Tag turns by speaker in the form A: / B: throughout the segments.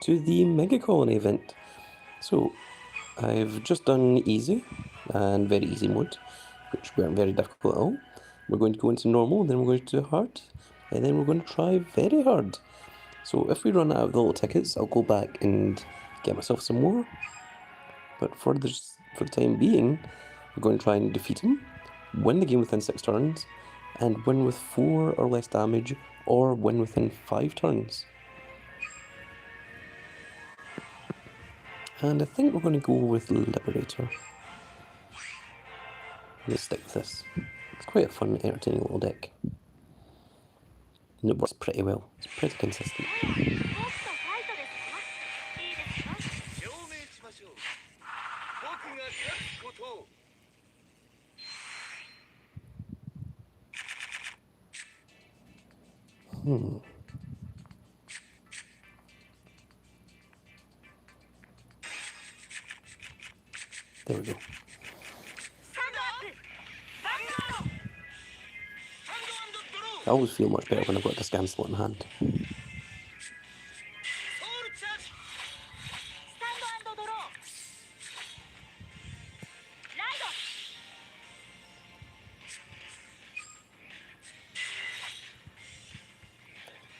A: to the Megacolony event. So, I've just done easy and very easy mode, which weren't very difficult at all. We're going to go into normal, then we're going to do hard, and then we're going to try very hard. So if we run out of the little tickets, I'll go back and get myself some more. But for the time being, we're going to try and defeat him, win the game within 6 turns, and win with 4 or less damage, or win within 5 turns. And I think we're going to go with Liberator. Let's stick with this. It's quite a fun, entertaining little deck. And it works pretty well. It's pretty consistent. There we go. I always feel much better when I've got this cancel in hand.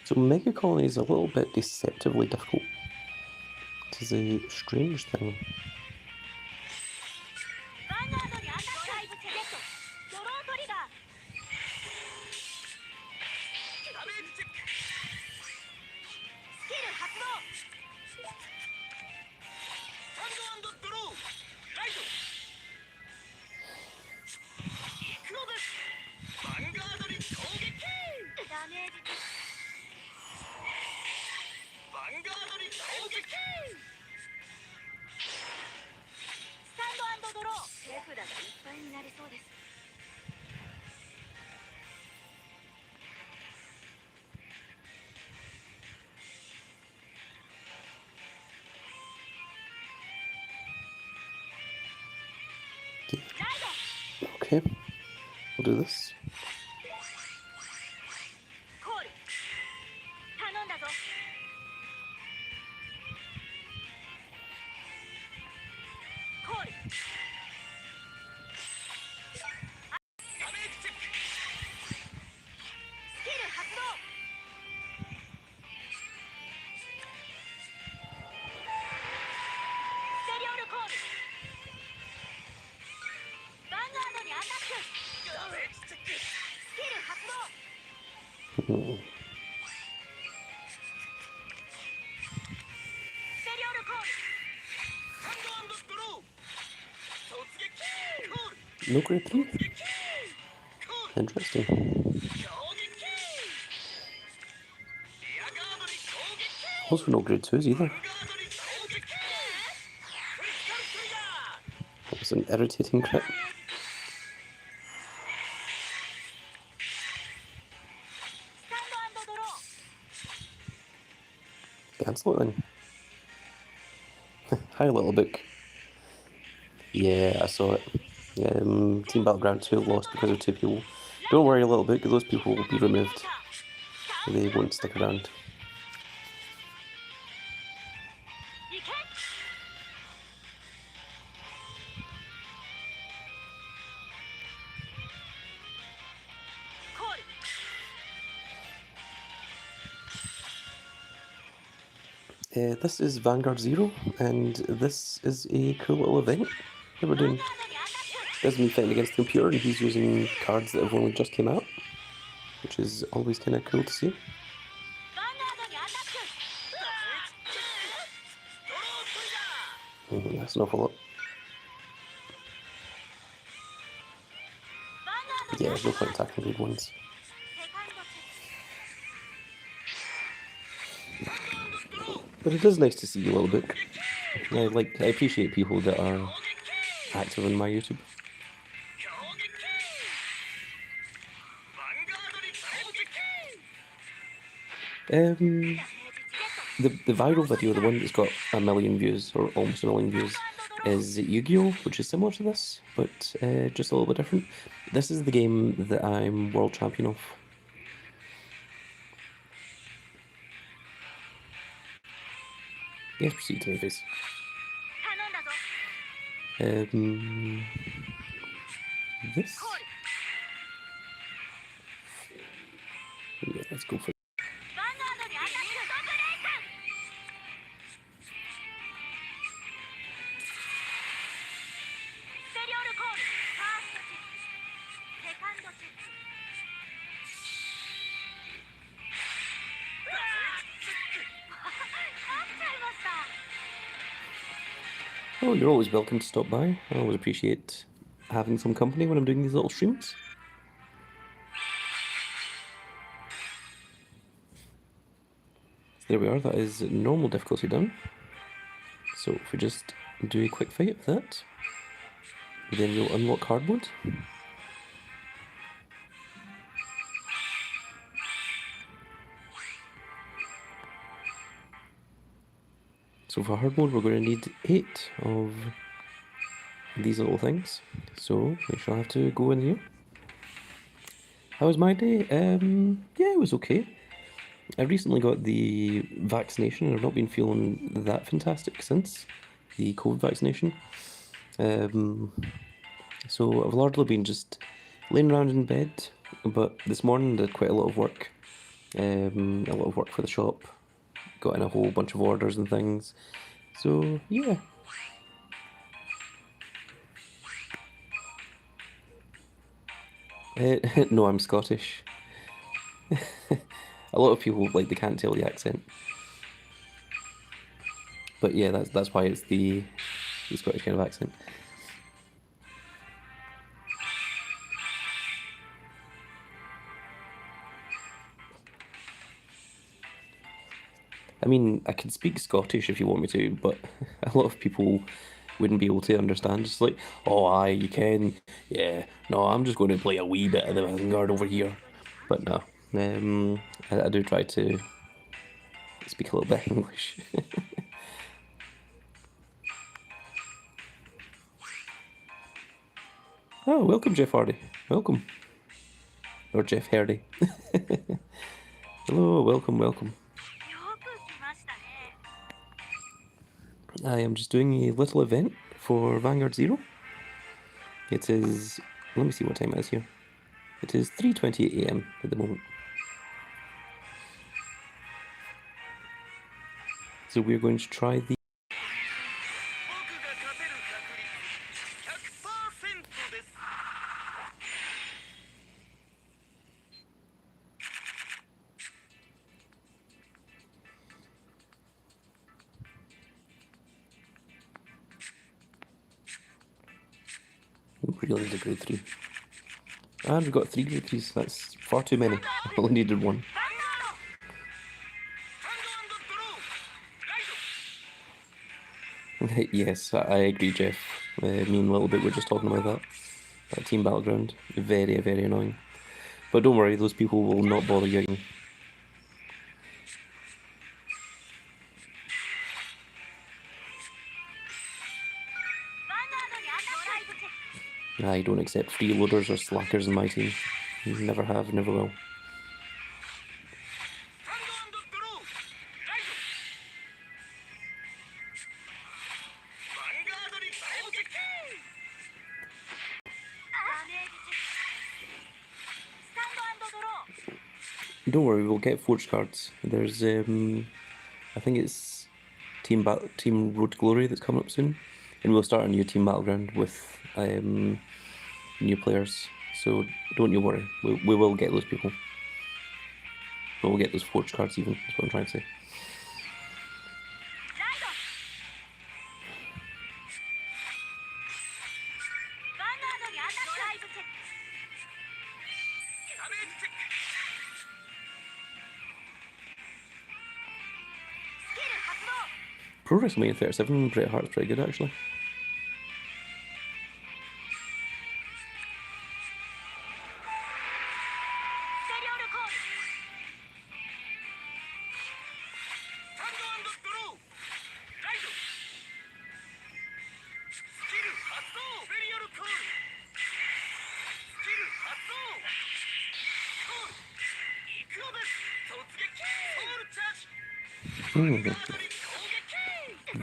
A: So Megacolony is a little bit deceptively difficult. It is a strange thing. Okay, we'll do this. No grade 3? Interesting. Also no grade 2s either. That was an irritating crit. Cancel it then. Hi, little book. Yeah, I saw it. Team Battleground 2 lost because of 2 people. Don't worry, little book, those people will be removed. They won't stick around. This is Vanguard 0, and this is a cool little event that we're doing. There's me fighting against the computer, and he's using cards that have only just came out, which is always kind of cool to see. That's an awful lot. Yeah, there's no point attacking grade 1s. But it is nice to see you, little book. I appreciate people that are active on my YouTube. The viral video, the one that's got 1 million views, or almost 1 million views, is Yu-Gi-Oh!, which is similar to this, but just a little bit different. This is the game that I'm world champion of. Yes, proceed to my face. This? Yeah, let's go for it. Oh, you're always welcome to stop by. I always appreciate having some company when I'm doing these little streams. There we are, that is normal difficulty done. So if we just do a quick fight with that, then you'll unlock hard mode. So for hard mode, we're going to need 8 of these little things. So we shall have to go in here. How was my day? Yeah, it was okay. I recently got the vaccination and I've not been feeling that fantastic since the COVID vaccination. So I've largely been just laying around in bed, but this morning did quite a lot of work. A lot of work for the shop. Got in a whole bunch of orders and things. So yeah. No, I'm Scottish. A lot of people like they can't tell the accent. But yeah, that's why it's the Scottish kind of accent. I mean, I can speak Scottish if you want me to, but a lot of people wouldn't be able to understand. Just like, oh, aye, you can. Yeah, no, I'm just going to play a wee bit of the Vanguard over here. But no, I do try to speak a little bit English. Oh, welcome, Jeff Hardy. Welcome. Or Jeff Hardy. Hello, welcome, welcome. I am just doing a little event for Vanguard 0. It is, let me see what time it is here. It is 3:28 AM at the moment. So we're going to try the... We really need a grade 3. And we've got 3 grade 3s, that's far too many. I only needed 1. Yes, I agree, Jeff. Me and Little Bit were just talking about that. That team battleground. Very, very annoying. But don't worry, those people will not bother you again. I don't accept freeloaders or slackers in my team. Never have, never will. Don't worry, we'll get forge cards. There's, I think it's Team Road to Glory that's coming up soon, and we'll start a new team battleground with new players. So don't you worry, we will get those people. We'll get those forge cards even. That's what I'm trying to say. Pro WrestleMania 37, Bret Hart's pretty good actually.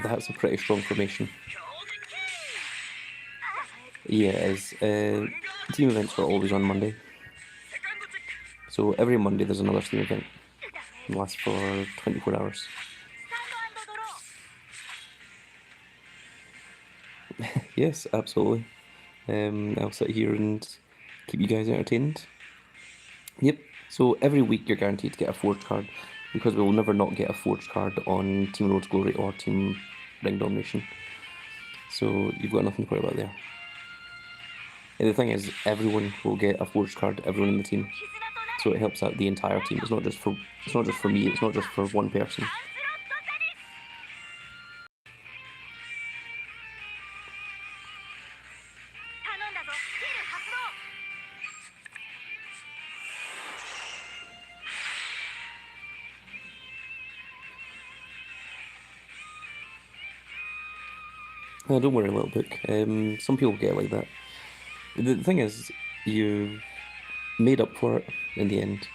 A: That's a pretty strong formation. Yeah, it is. Team events are always on Monday. So every Monday there's another team event. It lasts for 24 hours. Yes, absolutely. I'll sit here and keep you guys entertained. Yep, so every week you're guaranteed to get a forged card, because we will never not get a forged card on Team Road to Glory or Team Ring Domination. So you've got nothing to worry about there. And the thing is, everyone will get a forged card, everyone in the team. So it helps out the entire team. It's not just for me, it's not just for one person. Don't worry, little book. Some people get like that. The thing is, you made up for it in the end.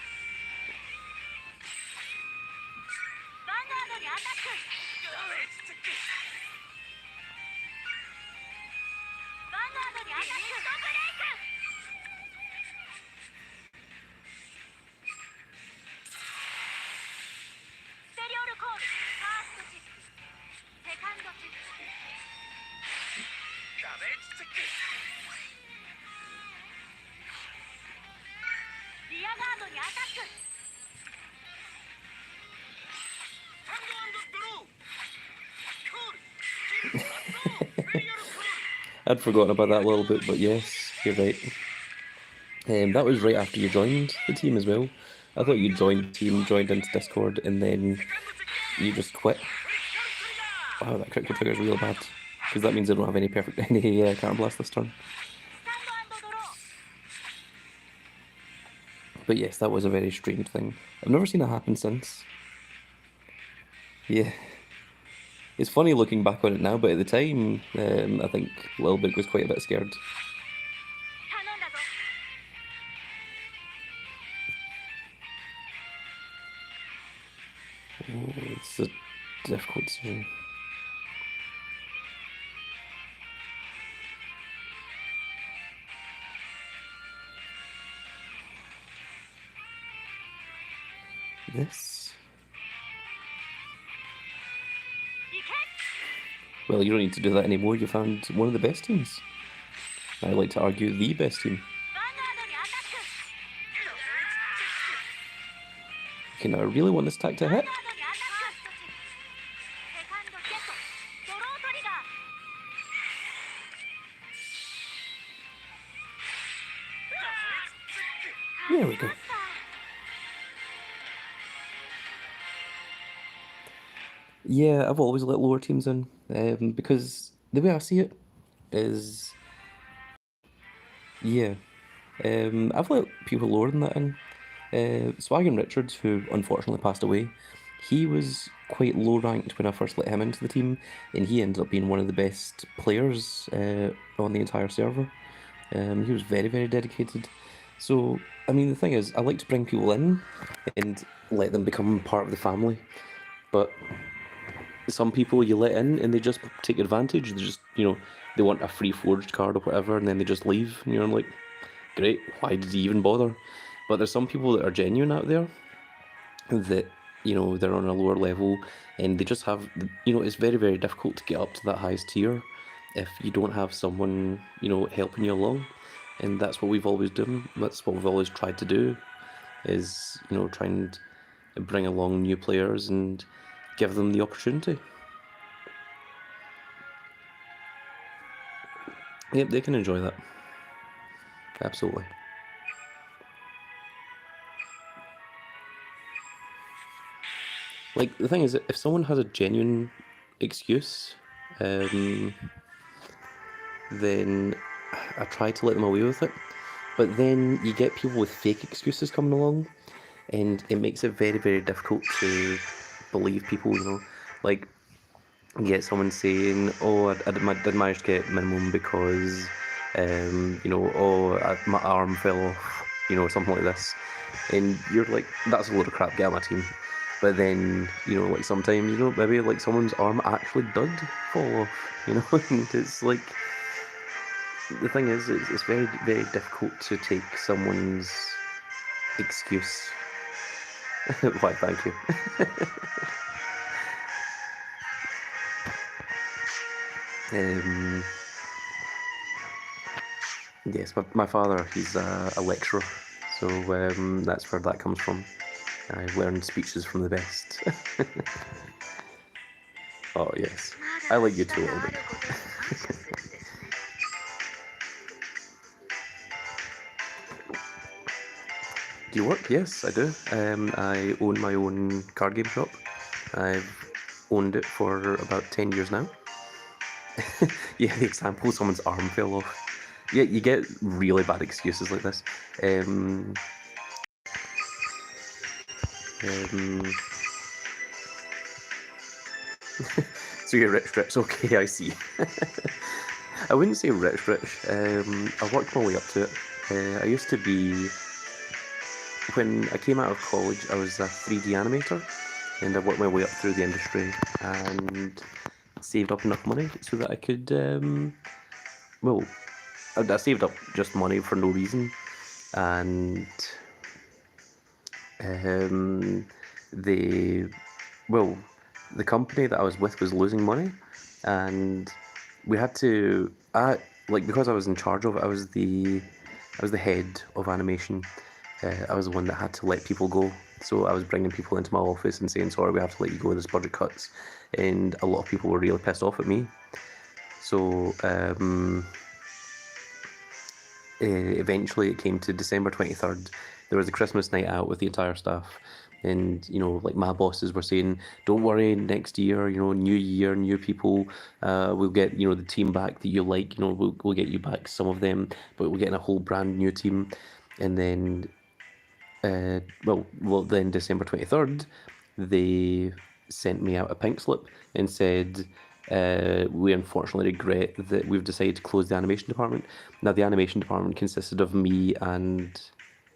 A: I'd forgotten about that little bit, but yes, you're right. That was right after you joined the team as well. I thought you joined the team, joined into Discord, and then you just quit. Wow, that critical trigger is real bad, because that means I don't have any counter blast this turn. But yes, that was a very strange thing. I've never seen it happen since. Yeah. It's funny looking back on it now, but at the time, I think Lil Big was quite a bit scared. Oh, it's a difficult decision. This? Well, you don't need to do that anymore. You found one of the best teams. I like to argue the best team. Okay, now I really want this attack to hit. There we go. Yeah, I've always let lower teams in, because the way I see it is, yeah, I've let people lower than that in. Swaggin Richards, who unfortunately passed away, he was quite low ranked when I first let him into the team, and he ended up being one of the best players on the entire server. He was very, very dedicated. So, I mean, the thing is, I like to bring people in and let them become part of the family, but some people you let in and they just take advantage. They just, they want a free forged card or whatever, and then they just leave. And I'm like, great, why did you even bother? But there's some people that are genuine out there that, they're on a lower level and they just have, it's very, very difficult to get up to that highest tier if you don't have someone, helping you along. And that's what we've always done. That's what we've always tried to do, is, try and bring along new players and give them the opportunity. Yep, they can enjoy that. Absolutely. Like, the thing is, if someone has a genuine excuse, then I try to let them away with it. But then you get people with fake excuses coming along, and it makes it very, very difficult to believe people, like, you get someone saying, oh, I didn't manage to get minimum because, my arm fell off, something like this. And you're like, that's a load of crap, get out of my team. But then, like sometimes, maybe like someone's arm actually did fall off, and it's like, the thing is, it's very, very difficult to take someone's excuse. Why, thank you. Yes, my father, he's a lecturer, so that's where that comes from. I learned speeches from the best. Oh, yes. I like you too a little bit. Do you work? Yes, I do. I own my own card game shop. I've owned it for about 10 years now. Yeah, the example, someone's arm fell off. Yeah, you get really bad excuses like this. So you're rich, okay, I see. I wouldn't say rich. I worked my way up to it. I used to be, when I came out of college, I was a 3D animator, and I worked my way up through the industry and saved up enough money so that I could, well, I saved up just money for no reason, and the company that I was with was losing money, and we had to, because I was in charge of it, I was the head of animation. I was the one that had to let people go. So I was bringing people into my office and saying, sorry, we have to let you go, there's budget cuts. And a lot of people were really pissed off at me. So eventually it came to December 23rd. There was a Christmas night out with the entire staff. And, like my bosses were saying, don't worry, next year, new year, new people, we'll get, the team back that you like, we'll get you back some of them, but we're getting a whole brand new team. And then, then December 23rd, they sent me out a pink slip and said, we unfortunately regret that we've decided to close the animation department. Now, the animation department consisted of me and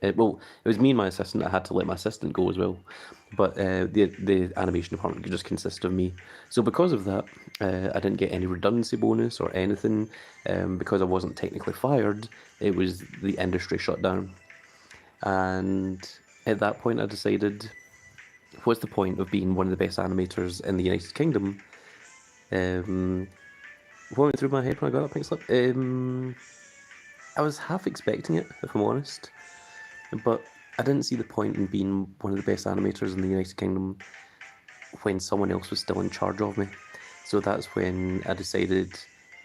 A: it was me and my assistant. I had to let my assistant go as well, but the animation department just consisted of me. So because of that, I didn't get any redundancy bonus or anything. Because I wasn't technically fired, it was the industry shut down. And at that point, I decided, what's the point of being one of the best animators in the United Kingdom? What went through my head when I got that pink slip? I was half expecting it, if I'm honest, but I didn't see the point in being one of the best animators in the United Kingdom when someone else was still in charge of me. So that's when I decided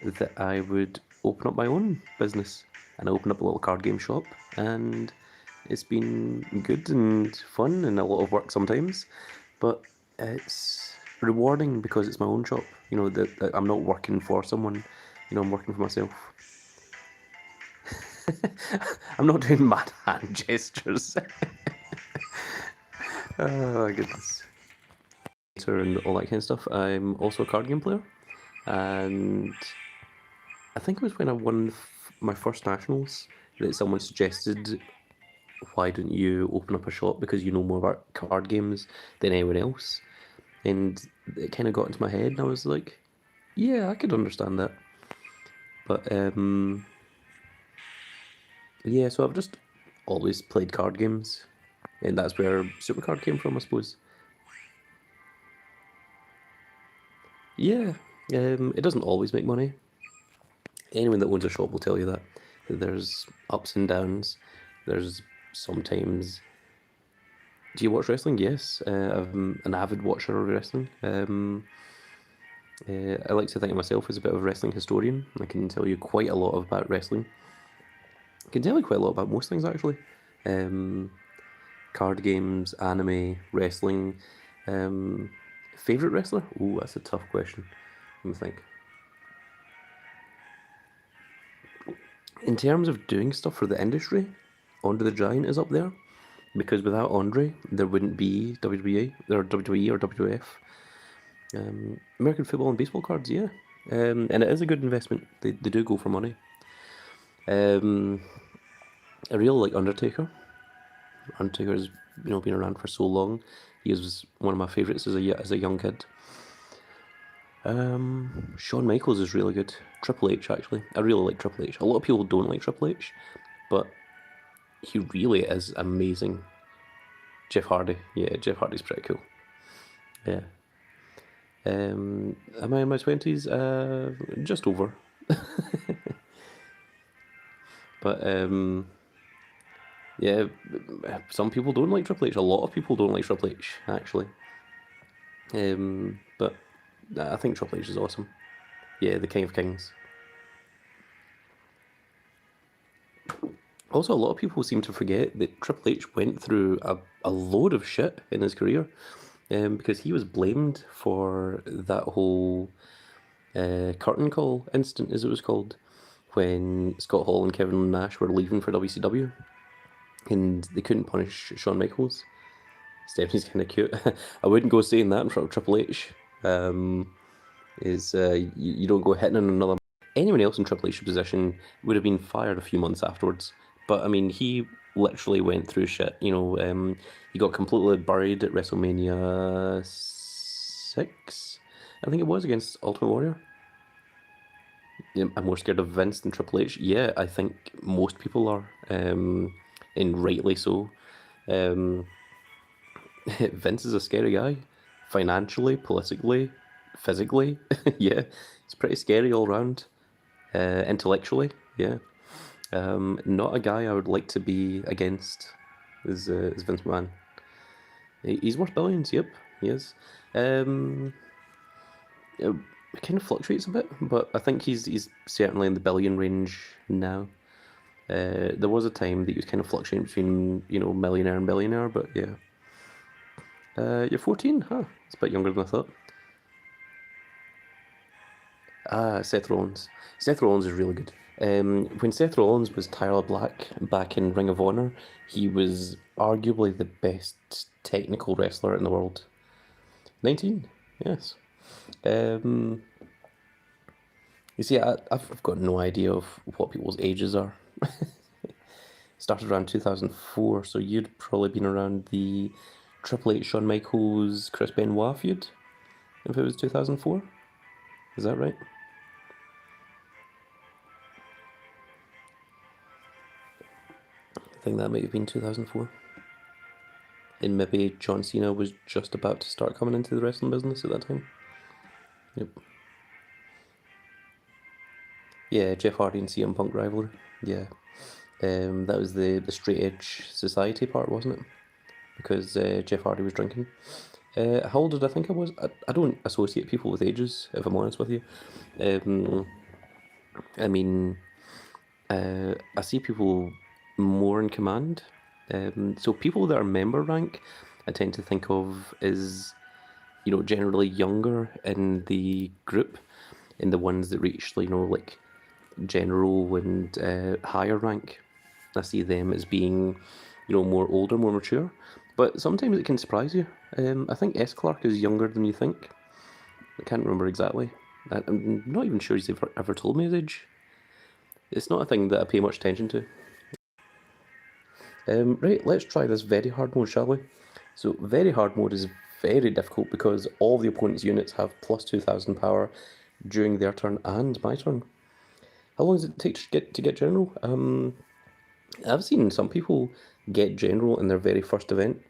A: that I would open up my own business, and I opened up a little card game shop, and it's been good and fun and a lot of work sometimes, but it's rewarding because it's my own shop. That I'm not working for someone. I'm working for myself. I'm not doing mad hand gestures. Oh my goodness. And all that kind of stuff. I'm also a card game player, and I think it was when I won my first nationals that someone suggested, why don't you open up a shop because you know more about card games than anyone else? And it kind of got into my head, and I was like, yeah, I could understand that. But yeah, so I've just always played card games, and that's where Supercard came from, I suppose. Yeah, it doesn't always make money. Anyone that owns a shop will tell you that. There's ups and downs. There's sometimes. Do you watch wrestling? Yes, I'm an avid watcher of wrestling. I like to think of myself as a bit of a wrestling historian. I can tell you quite a lot about wrestling. I can tell you quite a lot about most things, actually. Card games, anime, wrestling. Favorite wrestler? Oh, that's a tough question. Let me think. In terms of doing stuff for the industry, Andre the Giant is up there, because without Andre, there wouldn't be WWE or WWE or WWF. American football and baseball cards, yeah, and it is a good investment. They do go for money. I really like Undertaker. Undertaker's been around for so long, He was one of my favourites as a young kid. Shawn Michaels is really good. Triple H, actually. I really like Triple H. A lot of people don't like Triple H, but he really is amazing. Jeff Hardy. Yeah, Jeff Hardy's pretty cool. Yeah. Am I in my 20s? Just over. But yeah, some people don't like Triple H. A lot of people don't like Triple H, actually. But I think Triple H is awesome. Yeah, the King of Kings. Also, a lot of people seem to forget that Triple H went through a load of shit in his career, because he was blamed for that whole curtain call incident, as it was called, when Scott Hall and Kevin Nash were leaving for WCW, and they couldn't punish Shawn Michaels. Stephanie's kind of cute. I wouldn't go saying that in front of Triple H. You don't go hitting on another. Anyone else in Triple H's position would have been fired a few months afterwards. But I mean, he literally went through shit. He got completely buried at WrestleMania 6, I think it was, against Ultimate Warrior. I'm more scared of Vince than Triple H. Yeah, I think most people are, and rightly so. Vince is a scary guy, financially, politically, physically. Yeah, it's pretty scary all around. Intellectually, yeah. Not a guy I would like to be against. Is Vince McMahon? He's worth billions. Yep, he is. It kind of fluctuates a bit, but I think he's certainly in the billion range now. There was a time that he was kind of fluctuating between millionaire and billionaire, but yeah. You're 14, huh? It's a bit younger than I thought. Seth Rollins. Seth Rollins is really good. When Seth Rollins was Tyler Black back in Ring of Honor, he was arguably the best technical wrestler in the world. 19, yes. You see, I've got no idea of what people's ages are. Started around 2004, so you'd probably been around the Triple H, Shawn Michaels, Chris Benoit feud, if it was 2004. Is that right? I think that might have been 2004. And maybe John Cena was just about to start coming into the wrestling business at that time. Yep. Yeah, Jeff Hardy and CM Punk rivalry. Yeah. That was the straight edge society part, wasn't it? Because Jeff Hardy was drinking. How old did I think I was? I don't associate people with ages, if I'm honest with you. I mean, I see people more in command. So people that are member rank, I tend to think of as, generally younger in the group, and the ones that reach, like general and higher rank, I see them as being, more older, more mature. But sometimes it can surprise you. I think S. Clark is younger than you think. I can't remember exactly. I'm not even sure he's ever told me his age. It's not a thing that I pay much attention to. Right, let's try this very hard mode, shall we? So very hard mode is very difficult because all the opponent's units have plus 2,000 power during their turn and my turn. How long does it take to get general? I've seen some people get general in their very first event.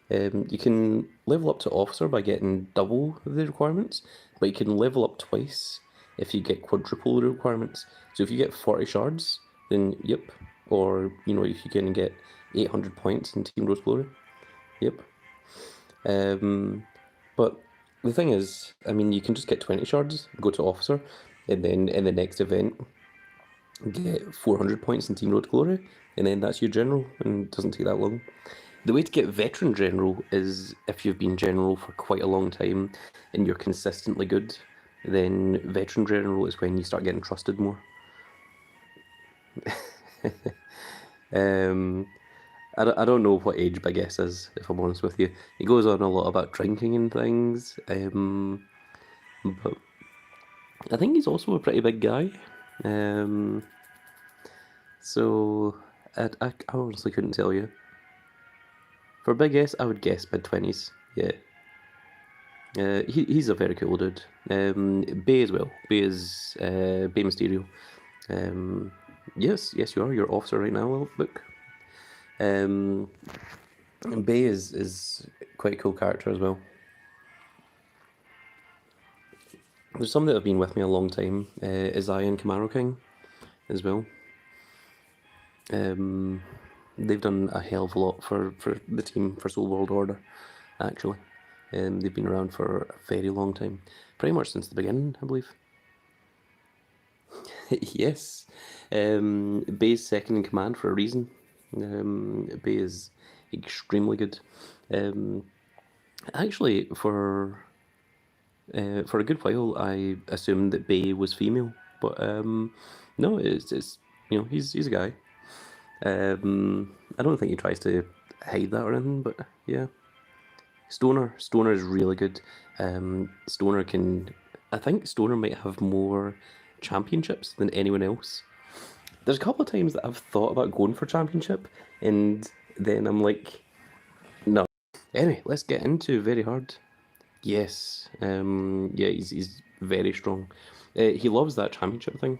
A: You can level up to officer by getting double the requirements, but you can level up twice if you get quadruple the requirements. So if you get 40 shards, then yep. Or, if you can get 800 points in Team Rose Glory, yep. But the thing is, I mean, you can just get 20 shards, go to officer, and then in the next event, get 400 points in Team Road Glory, and then that's your general, and it doesn't take that long. The way to get veteran general is if you've been general for quite a long time and you're consistently good, then veteran general is when you start getting trusted more. I don't know what age Big S is, if I'm honest with you. He goes on a lot about drinking and things, but I think he's also a pretty big guy. So I honestly couldn't tell you. For Big S, I would guess mid-20s. Yeah. He's a very cool dude. Bay as well. Bay is Bay Mysterio. Yes, you are. You're officer right now, little book. And Bay is quite a cool character as well. There's some that have been with me a long time. Isaiah and Camaro King as well. They've done a hell of a lot for the team, for Soul World Order, actually. They've been around for a very long time. Pretty much since the beginning, I believe. Yes. Bay's second in command for a reason. Bay is extremely good. Actually, for a good while, I assumed that Bay was female, but no, it's he's a guy. I don't think he tries to hide that or anything, but yeah. Stoner is really good. Stoner can, I think Stoner might have more championships than anyone else. There's a couple of times that I've thought about going for championship, and then I'm like, no. Anyway, let's get into very hard. Yes, yeah, he's very strong. He loves that championship thing,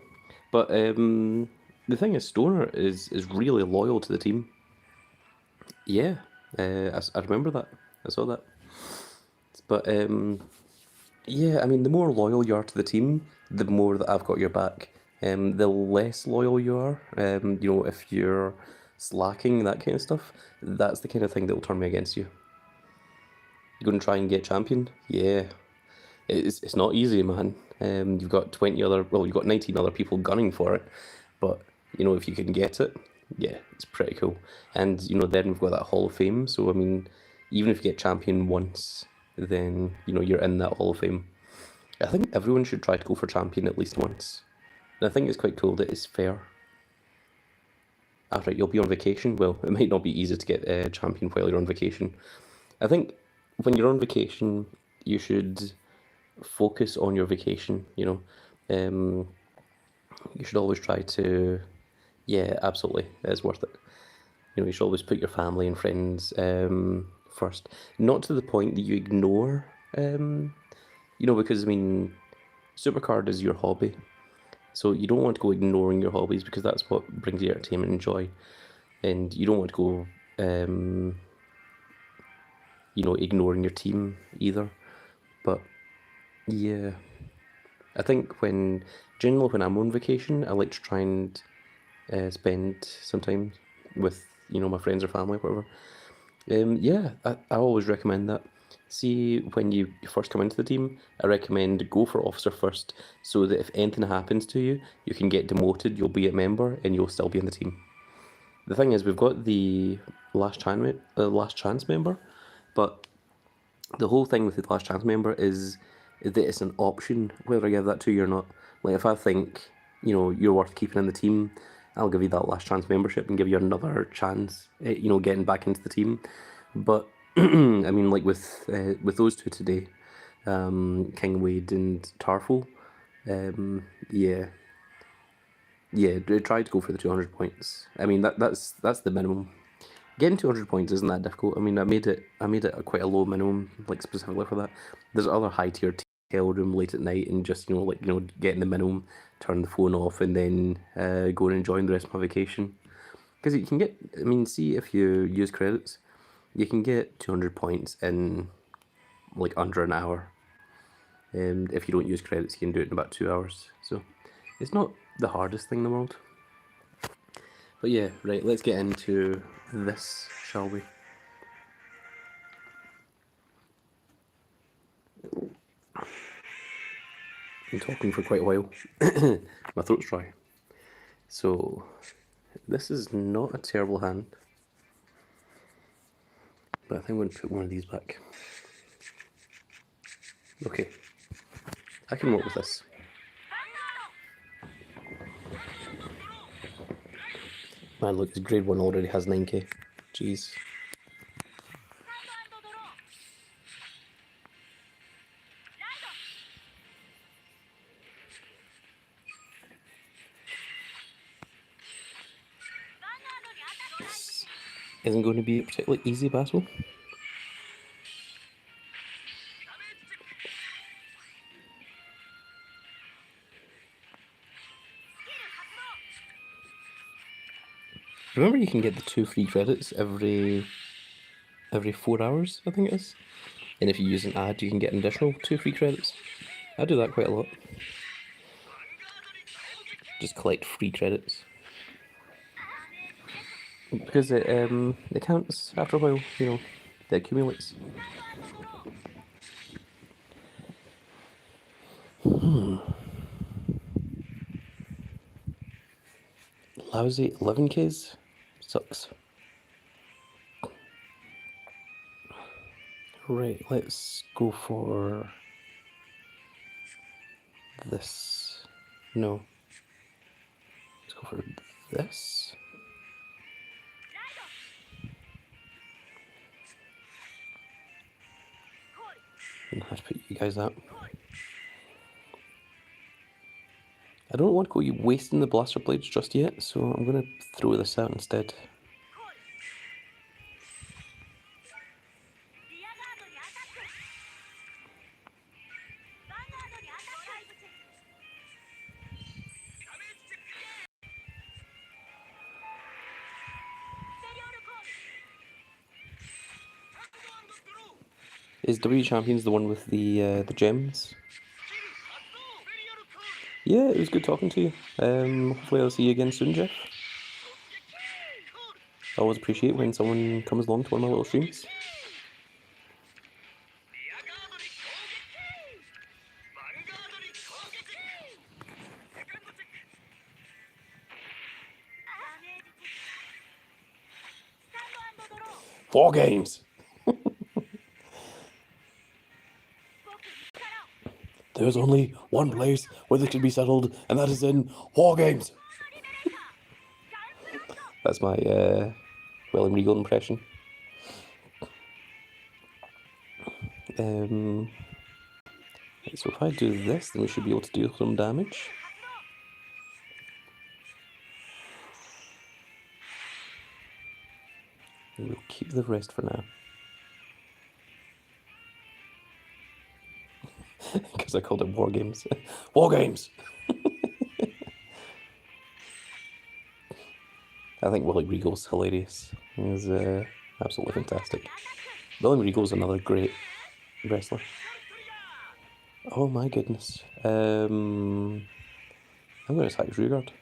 A: but the thing is, Stoner is really loyal to the team. Yeah, I remember that. I saw that. But yeah, I mean, the more loyal you are to the team, the more that I've got your back. The less loyal you are, if you're slacking, that kind of stuff, that's the kind of thing that will turn me against you. You're going to try and get champion? Yeah. It's not easy, man. You've got 19 other people gunning for it. But, if you can get it, yeah, it's pretty cool. And, then we've got that Hall of Fame. So, I mean, even if you get champion once, then, you're in that Hall of Fame. I think everyone should try to go for champion at least once. And I think it's quite cool that it's fair. After you'll be on vacation. Well, it might not be easy to get champion while you're on vacation. I think when you're on vacation, you should focus on your vacation. You should always try to. Yeah, absolutely, it's worth it. You should always put your family and friends first. Not to the point that you ignore. Because I mean, Supercard is your hobby. So you don't want to go ignoring your hobbies because that's what brings you entertainment and joy. And you don't want to go, ignoring your team either. But yeah, I think generally when I'm on vacation, I like to try and spend some time with, my friends or family or whatever. Yeah, I always recommend that. See, when you first come into the team, I recommend go for officer first, so that if anything happens to you, you can get demoted, you'll be a member, and you'll still be in the team. The thing is, we've got the last chance member, but the whole thing with the last chance member is that it's an option whether I give that to you or not. Like if I think you're worth keeping in the team, I'll give you that last chance membership and give you another chance, getting back into the team. But I mean, like with those two today, King Wade and Tarful, yeah, try to go for the 200 points. I mean that's the minimum. Getting 200 points isn't that difficult. I mean, I made it quite a low minimum, like specifically for that. There's other high tier tail room late at night and just getting the minimum, turn the phone off, and then go and enjoy the rest of my vacation. Because you can get, I mean, see if you use credits, you can get 200 points in like under an hour. And if you don't use credits, you can do it in about 2 hours. So it's not the hardest thing in the world. But yeah, right, let's get into this, shall we? Been talking for quite a while. My throat's dry. So, this is not a terrible hand. But I think I'm going to put one of these back. Okay. I can work with this. Man, look, his grade 1 already has 9k. Jeez. This isn't going to be a particularly easy battle. Remember you can get the 2 free credits every 4 hours, I think it is. And if you use an ad, you can get an additional 2 free credits. I do that quite a lot. Just collect free credits. Because it counts after a while, you know, it accumulates. Lousy 11Ks? Sucks. Right, let's go for this. No. Let's go for this. And I have to put you guys up. I don't want to go wasting the blaster blades just yet, so I'm going to throw this out instead. Is W Champions the one with the gems? Yeah, it was good talking to you. Hopefully I'll see you again soon, Jeff. I always appreciate when someone comes along to one of my little streams. War games! There's only one place where this should be settled, and that is in War Games! That's my William Regal impression. So if I do this, then we should be able to do some damage. And we'll keep the rest for now. Because I called it War Games. War Games! I think Willie Regal's hilarious. He's absolutely fantastic. William Regal's another great wrestler. Oh my goodness. I'm going to attack Vanguard.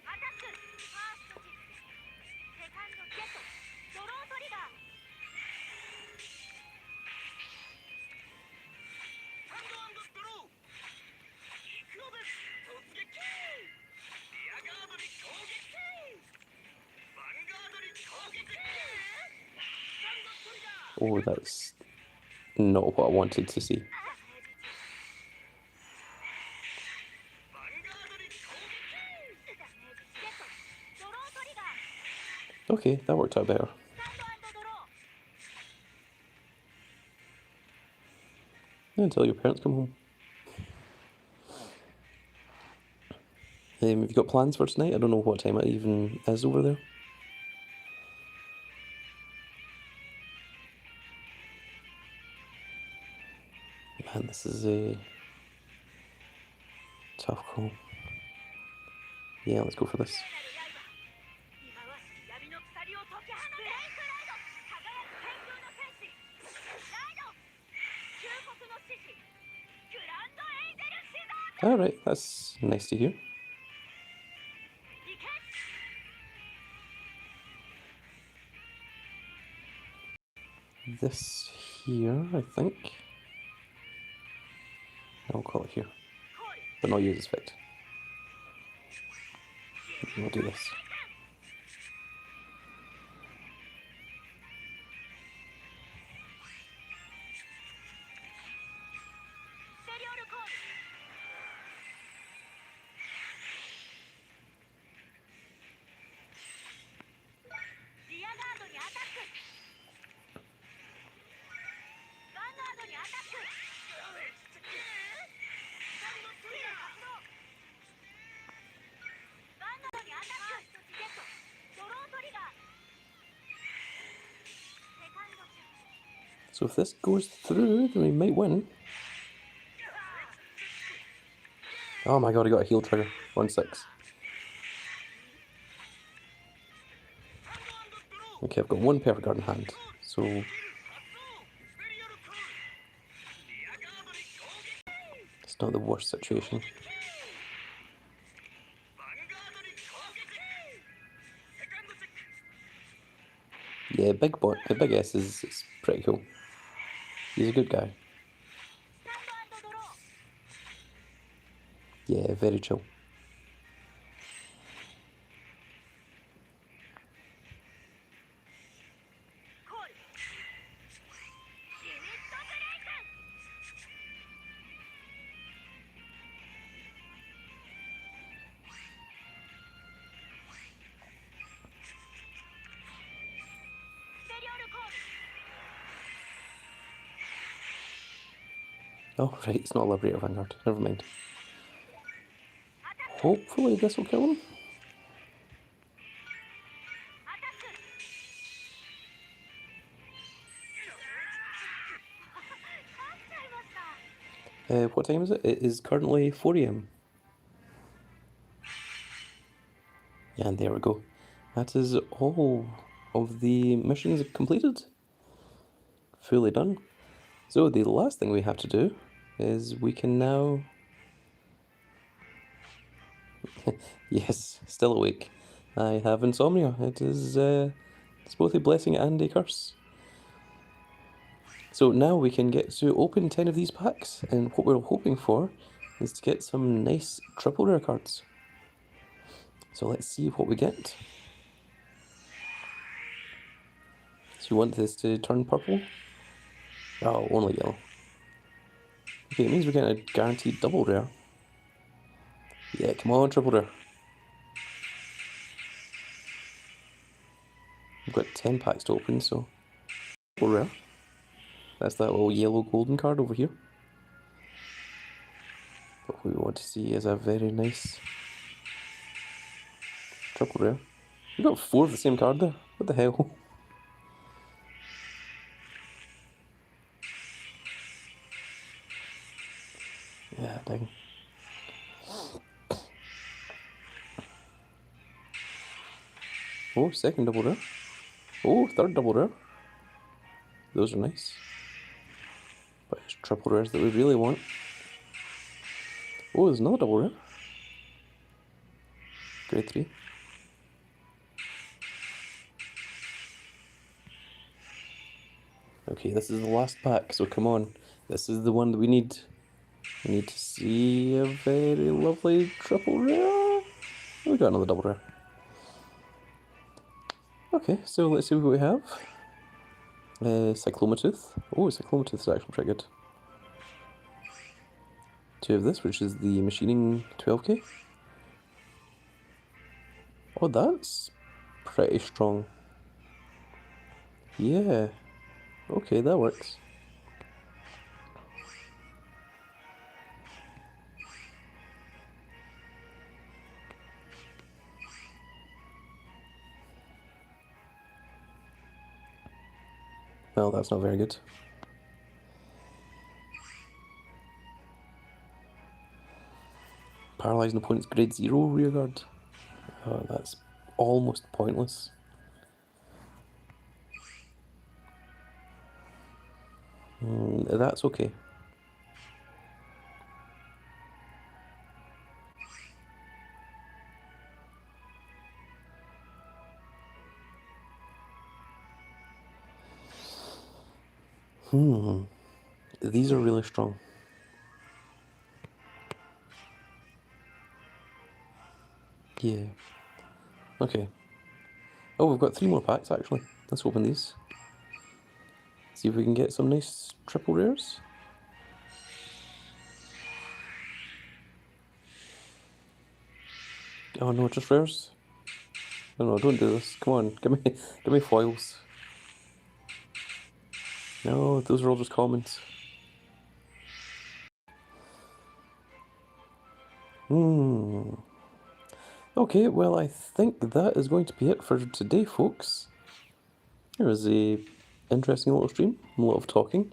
A: Oh, that's not what I wanted to see. Okay, that worked out better. Until your parents come home. Have you got plans for tonight? I don't know what time it even is over there. Man, this is a tough call. Yeah, let's go for this. Alright, that's nice to hear. This here, I think. I'll call it here. But not use this effect. We'll do this. So if this goes through, then we might win. Oh my god, I got a heal trigger. 1-6. Okay, I've got one perfect card in hand, so it's not the worst situation. Yeah, Big S is pretty cool. He's a good guy. Yeah, very chill. Oh, right, it's not a Liberator Vanguard. Never mind. Hopefully this will kill him. What time is it? It is currently 4 AM. And there we go. That is all of the missions completed. Fully done. So the last thing we have to do is we can now... Yes, still awake. I have insomnia. It is it's both a blessing and a curse. So now we can get to open 10 of these packs, and what we're hoping for is to get some nice triple rare cards. So let's see what we get. So you want this to turn purple? Oh, only yellow. Okay, it means we're getting a guaranteed double rare. Yeah, come on, triple rare. We've got 10 packs to open, so triple rare. That's that little yellow golden card over here. What we want to see is a very nice triple rare. We've got 4 of the same card there. What the hell? Yeah, dang. Oh, second double rare. Oh, third double rare. Those are nice. But it's triple rares that we really want. Oh, there's another double rare. Grade 3. Okay, this is the last pack, so come on. This is the one that we need. We need to see a very lovely triple rare. We got another double rare. Okay, so let's see what we have. Cyclomatooth. Oh, Cyclomatooth is actually pretty good. 2 of this, which is the machining 12k. Oh, that's pretty strong. Yeah. Okay, that works. Well, that's not very good. Paralyzing opponent's grade 0 rearguard. Oh, that's almost pointless. That's okay. These are really strong. Yeah. Okay. Oh, we've got 3 more packs actually. Let's open these. See if we can get some nice triple rares. Oh no, just rares? No, don't do this. Come on, give me foils. No, those are all just commons. Okay, well, I think that is going to be it for today, folks. It was a interesting little stream, a lot of talking.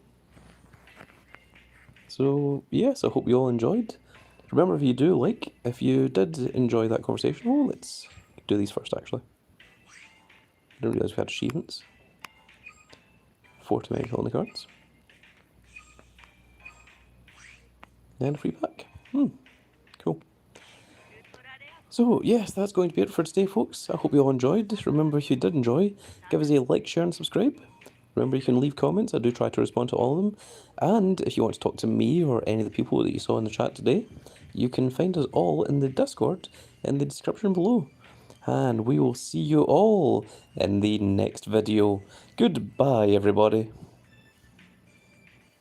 A: So, yes, I hope you all enjoyed. Remember, if you do like, if you did enjoy that conversation, let's do these first, actually. didn't realise we had achievements. 40 Megacolony cards. And a free pack. Cool. So, yes, that's going to be it for today, folks. I hope you all enjoyed. Remember, if you did enjoy, give us a like, share, and subscribe. Remember, you can leave comments. I do try to respond to all of them. And if you want to talk to me or any of the people that you saw in the chat today, you can find us all in the Discord in the description below. And we will see you all in the next video. Goodbye, everybody.